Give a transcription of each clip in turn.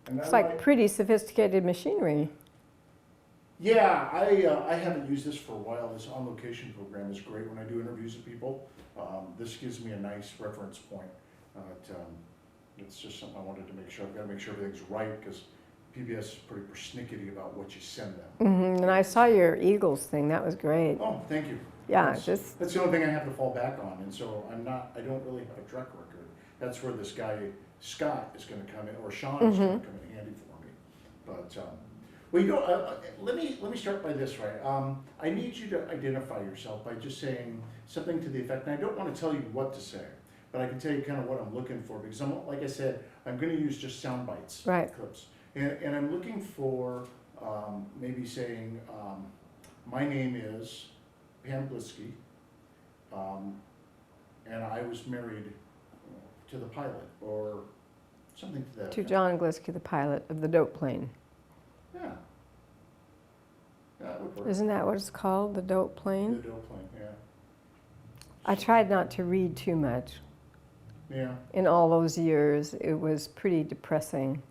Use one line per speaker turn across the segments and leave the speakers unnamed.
And
It's like pretty sophisticated machinery.
Yeah, I haven't used this for a while. This on-location program is great when I do interviews with people. This gives me a nice reference point. It's just something I wanted to make sure. I've got to make sure everything's right because PBS is pretty persnickety about what you send them.
Mm-hmm. And I saw your Eagles thing. That was great.
Oh, thank you.
Yeah,
that's the only thing I have to fall back on, and so I don't really have a track record. That's where this guy Scott is going to come in, or Sean is going to come in handy for me. But well, you know, let me start by this, right? I need you to identify yourself by just saying something to the effect, and I don't want to tell you what to say, but I can tell you kind of what I'm looking for, because like I said, I'm going to use just sound bites,
right,
clips, and I'm looking for maybe saying, my name is PamWpart1, and I was married to the pilot, or something to that.
To John Glisky, the pilot of the dope plane.
Yeah. That would work.
Isn't that what it's called, the dope plane?
The dope plane, yeah.
I tried not to read too much.
Yeah.
In all those years, it was pretty depressing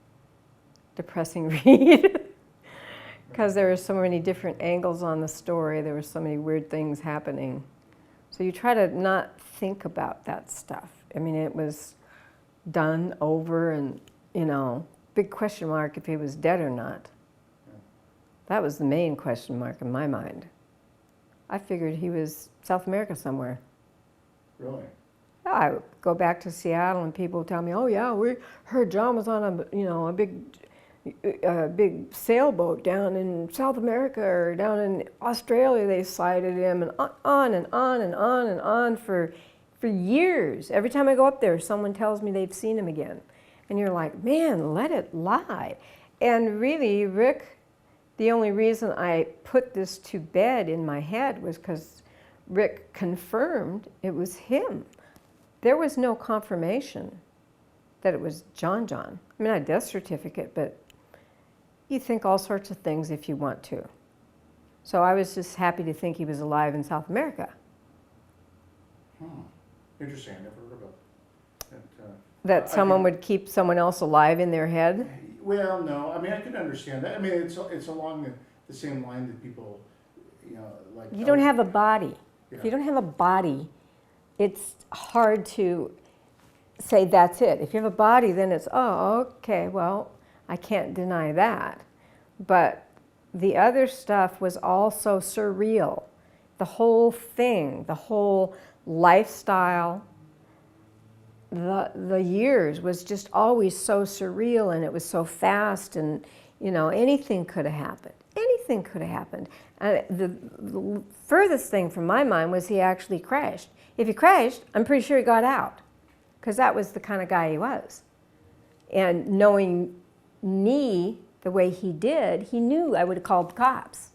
read. Because there were so many different angles on the story. There were so many weird things happening. So you try to not think about that stuff. I mean, it was done over and, you know, big question mark if he was dead or not.
Yeah.
That was the main question mark in my mind. I figured he was South America somewhere.
Really?
I would go back to Seattle and people would tell me, oh yeah, we heard John was on a big sailboat down in South America or down in Australia. They sighted him, and on and on and on and on for years. Every time I go up there, someone tells me they've seen him again. And you're like, man, let it lie. And really, Rick, the only reason I put this to bed in my head was because Rick confirmed it was him. There was no confirmation that it was John. I mean, I had a death certificate, but you think all sorts of things if you want to. So I was just happy to think he was alive in South America.
Interesting, I never heard about that.
That someone would keep someone else alive in their head?
Well, no, I mean, I can understand that. I mean, it's along the same line that people, you know, like...
You don't have a body.
Yeah.
If you don't have a body, it's hard to say that's it. If you have a body, then it's, oh, okay, well, I can't deny that. But the other stuff was all so surreal. The whole thing, the whole lifestyle, the years was just always so surreal, and it was so fast, and you know, anything could have happened. Anything could have happened. The furthest thing from my mind was he actually crashed. If he crashed, I'm pretty sure he got out, because that was the kind of guy he was. And knowing me the way he did, he knew I would have called the cops.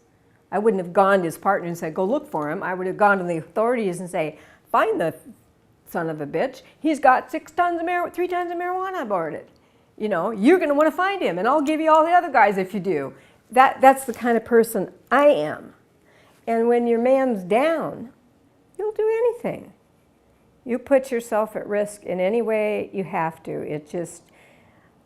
I wouldn't have gone to his partner and said, go look for him. I would have gone to the authorities and say, find the son of a bitch. He's got 3 tons of marijuana aboard it. You know, you're going to want to find him, and I'll give you all the other guys if you do. That's the kind of person I am. And when your man's down, you'll do anything. You put yourself at risk in any way you have to. It just,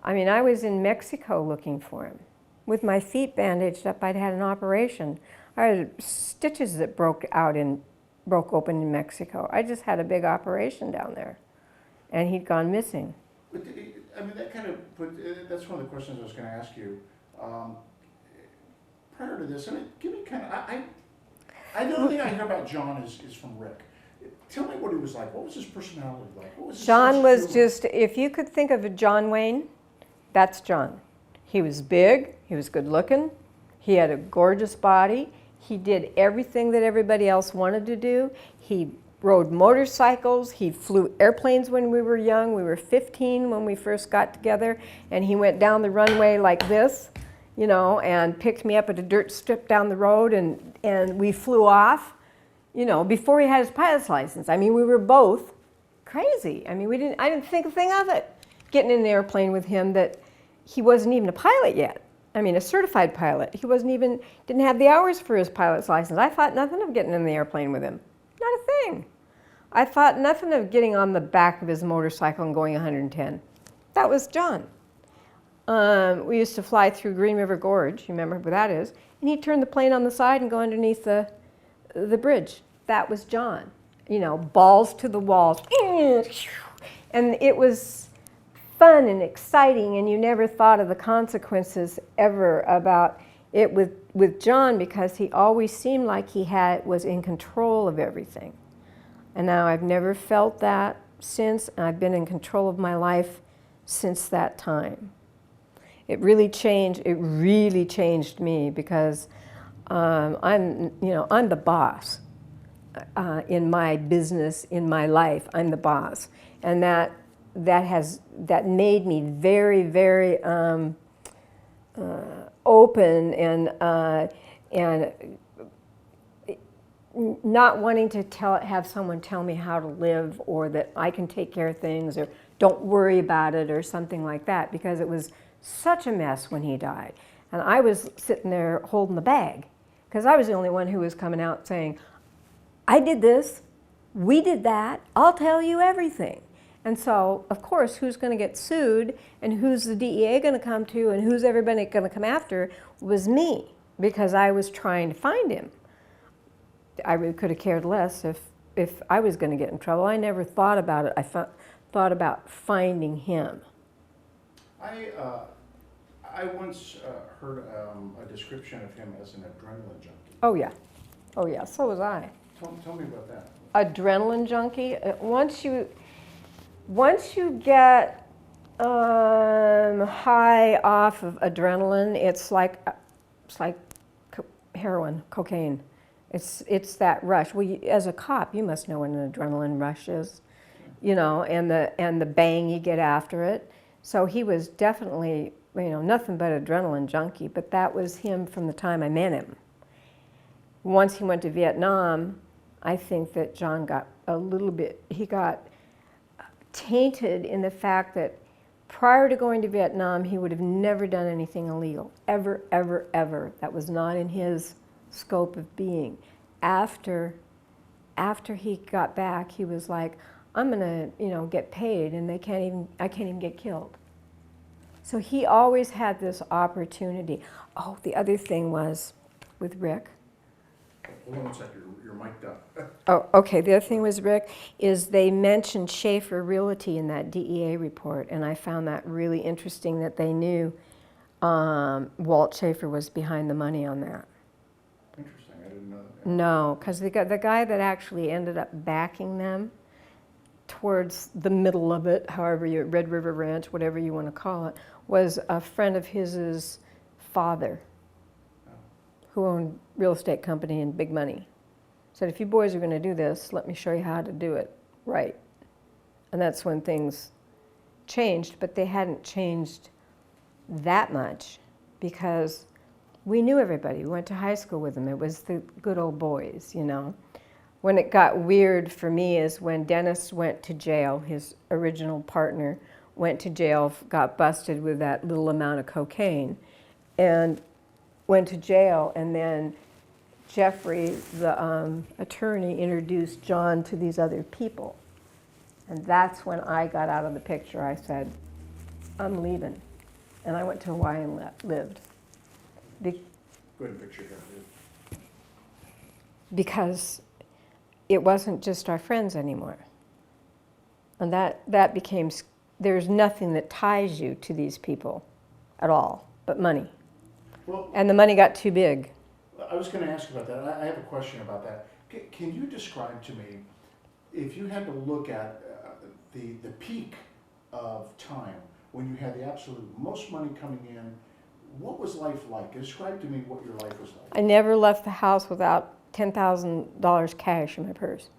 I mean, I was in Mexico looking for him. With my feet bandaged up, I'd had an operation. I had stitches that broke open in Mexico. I just had a big operation down there, and he'd gone missing.
But, I mean, that kind of that's one of the questions I was going to ask you. Prior to this, I mean, give me kind of, the only thing I hear about John is from Rick. Tell me what he was like. What was his personality like? What was his
John was
humor?
just, if you could think of a John Wayne, that's John. He was big, he was good looking, he had a gorgeous body, he did everything that everybody else wanted to do. He rode motorcycles, he flew airplanes when we were young. We were 15 when we first got together, and he went down the runway like this, you know, and picked me up at a dirt strip down the road, and we flew off, you know, before he had his pilot's license. I mean, we were both crazy. I mean, I didn't think a thing of it, getting in an airplane with him, that he wasn't even a pilot yet. I mean, a certified pilot. He didn't have the hours for his pilot's license. I thought nothing of getting in the airplane with him. Not a thing. I thought nothing of getting on the back of his motorcycle and going 110. That was John. we used to fly through Green River Gorge, you remember where that is, and he'd turn the plane on the side and go underneath the bridge. That was John. You know, balls to the walls. And it was fun and exciting, and you never thought of the consequences ever about it with John, because he always seemed like he was in control of everything. And now I've never felt that since, and I've been in control of my life since that time. It really changed me, because I'm the boss in my business, in my life. I'm the boss, and that made me very, very open and not wanting to have someone tell me how to live, or that I can take care of things, or don't worry about it, or something like that, because it was such a mess when he died. And I was sitting there holding the bag, because I was the only one who was coming out saying, I did this, we did that, I'll tell you everything. And so, of course, who's going to get sued, and who's the DEA going to come to, and who's everybody going to come after, was me, because I was trying to find him. I really could have cared less if I was going to get in trouble. I never thought about it. I thought about finding him.
I once heard a description of him as an adrenaline junkie.
Oh yeah, so was I.
Tell me about that.
Adrenaline junkie. Once you get high off of adrenaline, it's like heroin, cocaine. It's that rush. Well, as a cop, you must know what an adrenaline rush is, you know, and the bang you get after it. So he was definitely, nothing but adrenaline junkie. But that was him from the time I met him. Once he went to Vietnam, I think that John got he got tainted in the fact that prior to going to Vietnam, he would have never done anything illegal, ever, ever, ever. That was not in his scope of being. After he got back, he was like, I'm gonna, get paid, and I can't even get killed. So he always had this opportunity. Oh, the other thing was with Rick.
Hold on one second, you're mic'd up.
Oh, okay. The other thing was, Rick, is they mentioned Schaefer Realty in that DEA report, and I found that really interesting that they knew Walt Schaefer was behind the money on that.
Interesting, I didn't know that.
No, because the guy that actually ended up backing them towards the middle of it, however Red River Ranch, whatever you want to call it, was a friend of his father, who owned a real estate company and big money. Said, if you boys are going to do this, let me show you how to do it right. And that's when things changed, but they hadn't changed that much, because we knew everybody. We went to high school with them. It was the good old boys, When it got weird for me is when Dennis went to jail. His original partner went to jail, got busted with that little amount of cocaine, and went to jail, and then Jeffrey, the attorney, introduced John to these other people. And that's when I got out of the picture. I said, I'm leaving. And I went to Hawaii and lived.
Go ahead and picture that.
Because it wasn't just our friends anymore. And that became, there's nothing that ties you to these people at all but money.
Well,
and the money got too big.
I was going to ask about that. I have a question about that. Can you describe to me, if you had to look at the peak of time when you had the absolute most money coming in, what was life like? Describe to me what your life was like.
I never left the house without $10,000 cash in my purse.